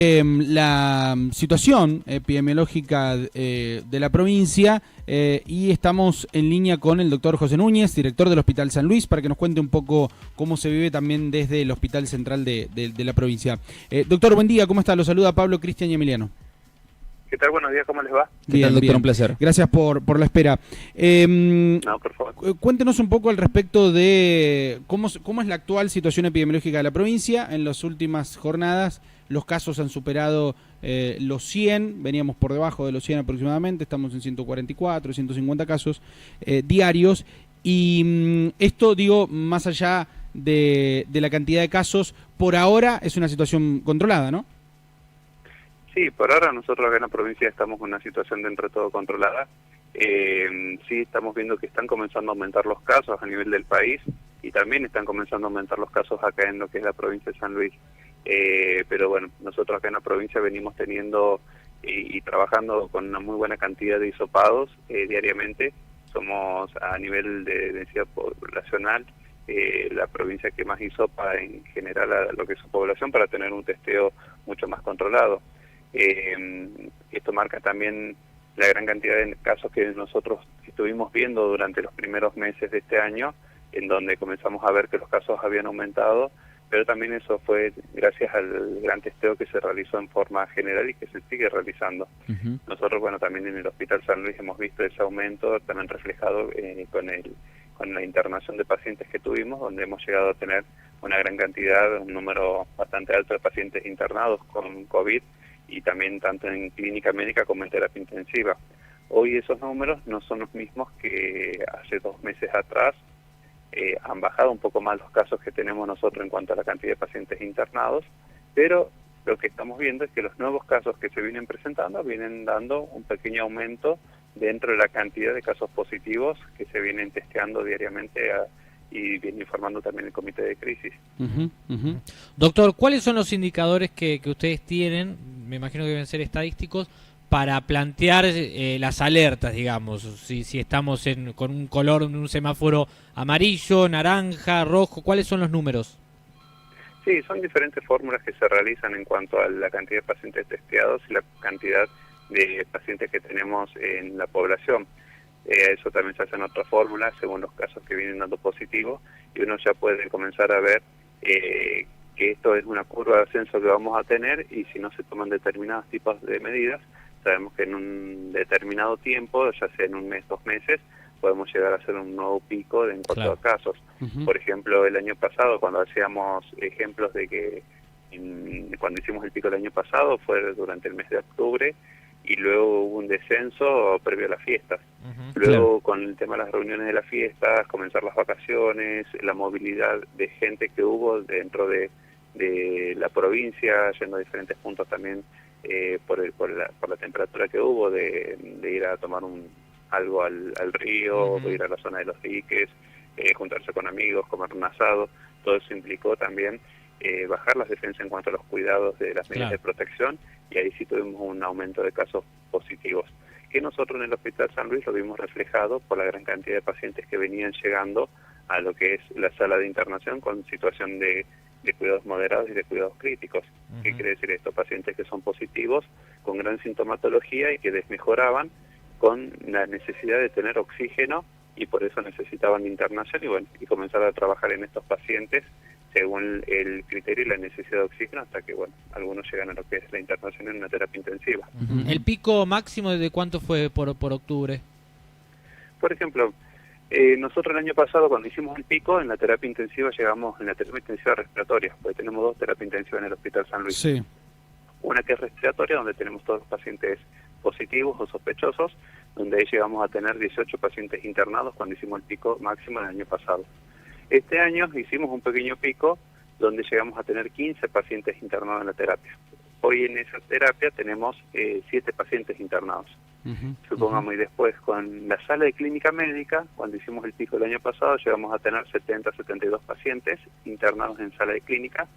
La situación epidemiológica de la provincia y estamos en línea con el doctor José Núñez, director del Hospital San Luis, para que nos cuente un poco cómo se vive también desde el Hospital Central de la provincia. Doctor, buen día, ¿cómo está? Lo saluda Pablo, Cristian y Emiliano. ¿Qué tal? Buenos días, ¿cómo les va? Bien, doctor, bien. un placer. Gracias por la espera. No, por favor. Cuéntenos un poco al respecto de cómo es la actual situación epidemiológica de la provincia. En las últimas jornadas los casos han superado los 100, veníamos por debajo de los 100 aproximadamente, estamos en 144, 150 casos diarios. Y esto, digo, más allá de la cantidad de casos, por ahora es una situación controlada, ¿no? Sí, por ahora nosotros acá en la provincia estamos en una situación dentro de todo controlada. Sí, estamos viendo que están comenzando a aumentar los casos a nivel del país y también están comenzando a aumentar los casos acá en lo que es la provincia de San Luis. Pero bueno, nosotros acá en la provincia venimos teniendo y trabajando con una muy buena cantidad de hisopados diariamente. Somos a nivel de densidad poblacional la provincia que más hisopa en general a lo que es su población para tener un testeo mucho más controlado. Esto marca también la gran cantidad de casos que nosotros estuvimos viendo durante los primeros meses de este año, en donde comenzamos a ver que los casos habían aumentado, pero también eso fue gracias al gran testeo que se realizó en forma general y que se sigue realizando. Nosotros, bueno, también en el Hospital San Luis hemos visto ese aumento también reflejado con la internación de pacientes que tuvimos, donde hemos llegado a tener una gran cantidad, un número bastante alto de pacientes internados con COVID, y también tanto en clínica médica como en terapia intensiva. Hoy esos números no son los mismos que hace 2 meses atrás. Han bajado un poco más los casos que tenemos nosotros en cuanto a la cantidad de pacientes internados, pero lo que estamos viendo es que los nuevos casos que se vienen presentando vienen dando un pequeño aumento dentro de la cantidad de casos positivos que se vienen testeando diariamente y viene informando también el comité de crisis. Doctor, ¿cuáles son los indicadores que ustedes tienen, me imagino que deben ser estadísticos, para plantear las alertas, digamos? Si estamos con un color, un semáforo amarillo, naranja, rojo, ¿cuáles son los números? Sí, son diferentes fórmulas que se realizan en cuanto a la cantidad de pacientes testeados y la cantidad de pacientes que tenemos en la población. Eso también se hace en otra fórmula según los casos que vienen dando positivo, y uno ya puede comenzar a ver que esto es una curva de ascenso que vamos a tener, y si no se toman determinados tipos de medidas, sabemos que en un determinado tiempo, ya sea en un mes, 2 meses, podemos llegar a hacer un nuevo pico en cuanto a casos. Por ejemplo, el año pasado, cuando hacíamos ejemplos de que cuando hicimos el pico el año pasado fue durante el mes de octubre, y luego hubo un descenso previo a las fiestas. Luego, con el tema de las reuniones de las fiestas, comenzar las vacaciones, la movilidad de gente que hubo dentro de la provincia, yendo a diferentes puntos también por la temperatura que hubo, de ir a tomar algo al río, de ir a la zona de los diques, juntarse con amigos, comer un asado. Todo eso implicó también bajar las defensas en cuanto a los cuidados de las medidas de protección, y ahí sí tuvimos un aumento de casos positivos, que nosotros en el Hospital San Luis lo vimos reflejado por la gran cantidad de pacientes que venían llegando a lo que es la sala de internación con situación de cuidados moderados y de cuidados críticos. ¿Qué quiere decir esto? Pacientes que son positivos, con gran sintomatología y que desmejoraban con la necesidad de tener oxígeno, y por eso necesitaban internación, y bueno, y comenzar a trabajar en estos pacientes según el criterio y la necesidad de oxígeno, hasta que, bueno, algunos llegan a lo que es la internación en una terapia intensiva. ¿El pico máximo de cuánto fue por octubre? Por ejemplo, nosotros el año pasado, cuando hicimos el pico, en la terapia intensiva llegamos en la terapia intensiva respiratoria, porque tenemos 2 terapias intensivas en el Hospital San Luis. Sí. Una que es respiratoria, donde tenemos todos los pacientes positivos o sospechosos, donde ahí llegamos a tener 18 pacientes internados cuando hicimos el pico máximo el año pasado. Este año hicimos un pequeño pico donde llegamos a tener 15 pacientes internados en la terapia. Hoy en esa terapia tenemos 7 pacientes internados. Supongamos, y después con la sala de clínica médica, cuando hicimos el pico el año pasado, llegamos a tener 70, 72 pacientes internados en sala de clínica.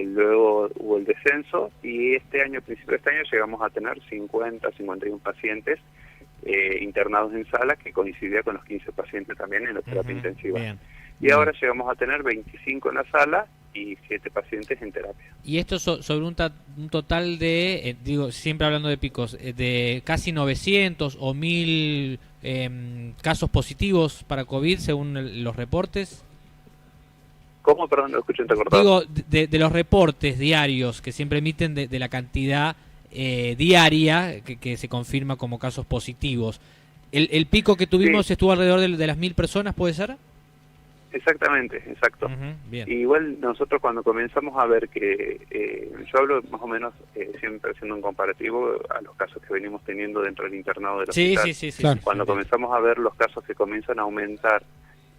Luego hubo el descenso, y este año, a principio de este año, llegamos a tener 50, 51 pacientes internados en sala, que coincidía con los 15 pacientes también en la terapia intensiva. Bien. Y ahora llegamos a tener 25 en la sala y 7 pacientes en terapia. Y esto sobre un total de, digo, siempre hablando de picos, de casi 900 o 1000 casos positivos para COVID según los reportes. ¿Cómo? Perdón, no escucho entrecortado. Digo, de los reportes diarios que siempre emiten de la cantidad diaria que se confirma como casos positivos. ¿El pico que tuvimos estuvo alrededor de las 1000 personas, puede ser? Exactamente, exacto. Bien. Igual nosotros cuando comenzamos a ver que, yo hablo más o menos siempre haciendo un comparativo a los casos que venimos teniendo dentro del internado del hospital. Sí, claro. Cuando comenzamos a ver los casos que comienzan a aumentar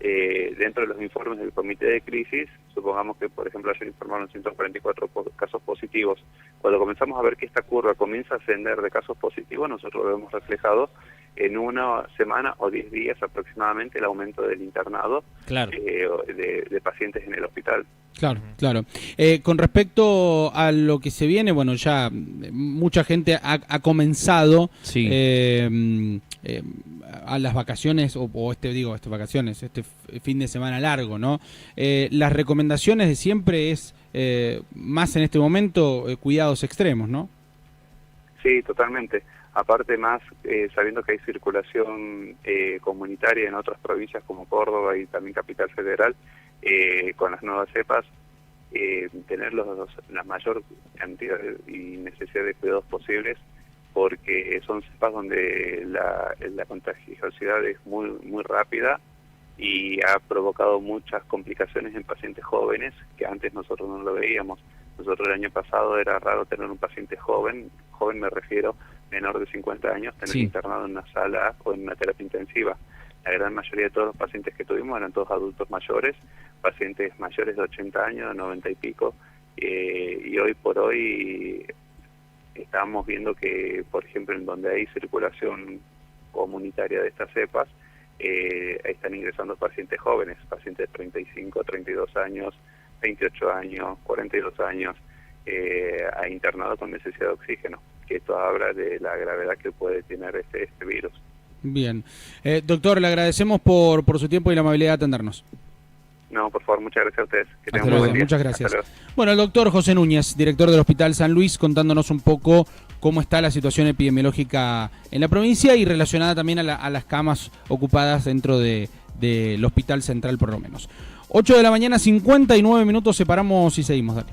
dentro de los informes del comité de crisis, supongamos que por ejemplo ayer informaron 144 casos positivos, cuando comenzamos a ver que esta curva comienza a ascender de casos positivos, nosotros lo vemos reflejado en una semana o 10 días aproximadamente el aumento del internado, Claro. de pacientes en el hospital. Claro, claro. Con respecto a lo que se viene, bueno, ya mucha gente ha comenzado a las vacaciones, estas vacaciones, este fin de semana largo, ¿no? Las recomendaciones de siempre es, más en este momento, cuidados extremos, ¿no? Sí, totalmente. Aparte más, sabiendo que hay circulación comunitaria en otras provincias como Córdoba y también Capital Federal, con las nuevas cepas, tener la mayor cantidad y necesidad de cuidados posibles, porque son cepas donde la contagiosidad es muy rápida y ha provocado muchas complicaciones en pacientes jóvenes que antes nosotros no lo veíamos. Nosotros el año pasado era raro tener un paciente joven me refiero menor de 50 años, tener internado en una sala o en una terapia intensiva. La gran mayoría de todos los pacientes que tuvimos eran todos adultos mayores, pacientes mayores de 80 años, de 90 y pico, y hoy por hoy estamos viendo que, por ejemplo, en donde hay circulación comunitaria de estas cepas, están ingresando pacientes jóvenes, pacientes de 35, 32 años, 28 años, 42 años, a internado con necesidad de oxígeno, que esto habla de la gravedad que puede tener este virus. Bien. Doctor, le agradecemos por su tiempo y la amabilidad de atendernos. No, por favor, muchas gracias a ustedes. Que Hasta tengan luego, buen día. muchas gracias. Hasta luego. Bueno, el doctor José Núñez, director del Hospital San Luis, contándonos un poco cómo está la situación epidemiológica en la provincia y relacionada también a las camas ocupadas dentro del Hospital Central, por lo menos. 8 de la mañana, 59 minutos, separamos y seguimos, dale.